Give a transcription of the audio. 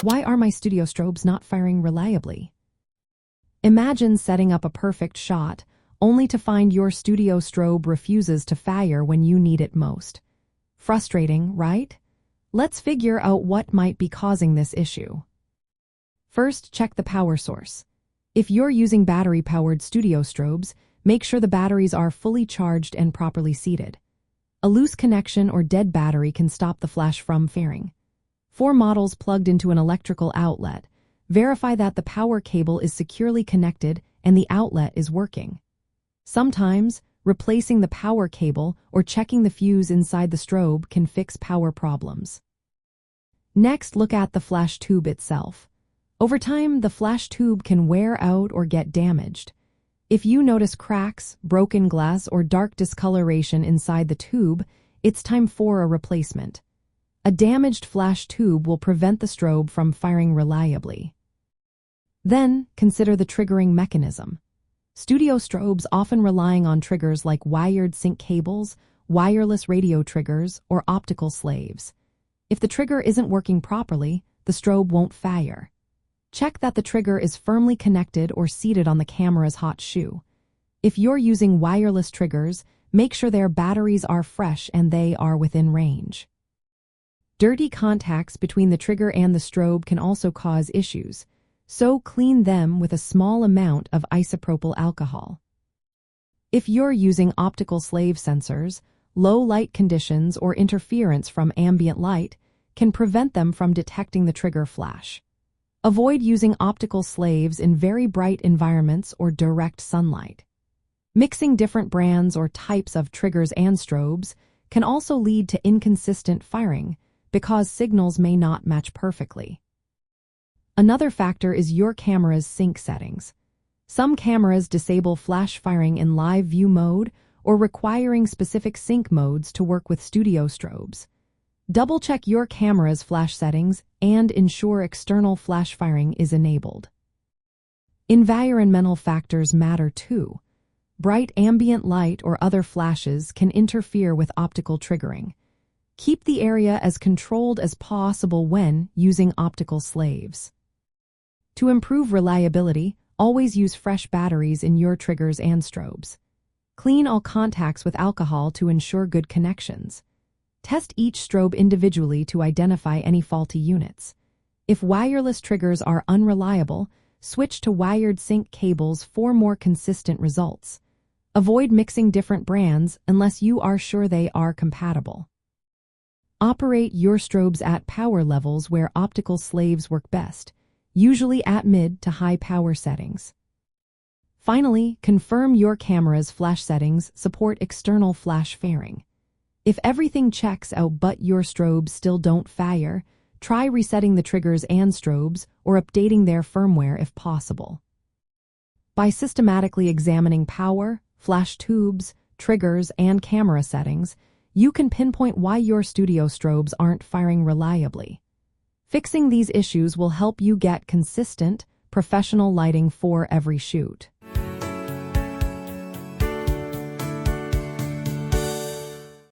Why are my studio strobes not firing reliably? Imagine setting up a perfect shot, only to find your studio strobe refuses to fire when you need it most. Frustrating, right? Let's figure out what might be causing this issue. First, check the power source. If you're using battery-powered studio strobes, make sure the batteries are fully charged and properly seated. A loose connection or dead battery can stop the flash from firing. For models plugged into an electrical outlet, verify that the power cable is securely connected and the outlet is working. Sometimes, replacing the power cable or checking the fuse inside the strobe can fix power problems. Next, look at the flash tube itself. Over time, the flash tube can wear out or get damaged. If you notice cracks, broken glass, or dark discoloration inside the tube, it's time for a replacement. A damaged flash tube will prevent the strobe from firing reliably. Then, consider the triggering mechanism. Studio strobes often relying on triggers like wired sync cables, wireless radio triggers, or optical slaves. If the trigger isn't working properly, the strobe won't fire. Check that the trigger is firmly connected or seated on the camera's hot shoe. If you're using wireless triggers, make sure their batteries are fresh and they are within range. Dirty contacts between the trigger and the strobe can also cause issues, so clean them with a small amount of isopropyl alcohol. If you're using optical slave sensors, low light conditions or interference from ambient light can prevent them from detecting the trigger flash. Avoid using optical slaves in very bright environments or direct sunlight. Mixing different brands or types of triggers and strobes can also lead to inconsistent firing because signals may not match perfectly. Another factor is your camera's sync settings. Some cameras disable flash firing in live view mode or requiring specific sync modes to work with studio strobes. Double-check your camera's flash settings and ensure external flash firing is enabled. Environmental factors matter too. Bright ambient light or other flashes can interfere with optical triggering. Keep the area as controlled as possible when using optical slaves. To improve reliability, always use fresh batteries in your triggers and strobes. Clean all contacts with alcohol to ensure good connections. Test each strobe individually to identify any faulty units. If wireless triggers are unreliable, switch to wired sync cables for more consistent results. Avoid mixing different brands unless you are sure they are compatible. Operate your strobes at power levels where optical slaves work best, usually at mid to high power settings. Finally, confirm your camera's flash settings support external flash firing. If everything checks out but your strobes still don't fire, try resetting the triggers and strobes or updating their firmware if possible. By systematically examining power, flash tubes, triggers, and camera settings, you can pinpoint why your studio strobes aren't firing reliably. Fixing these issues will help you get consistent, professional lighting for every shoot.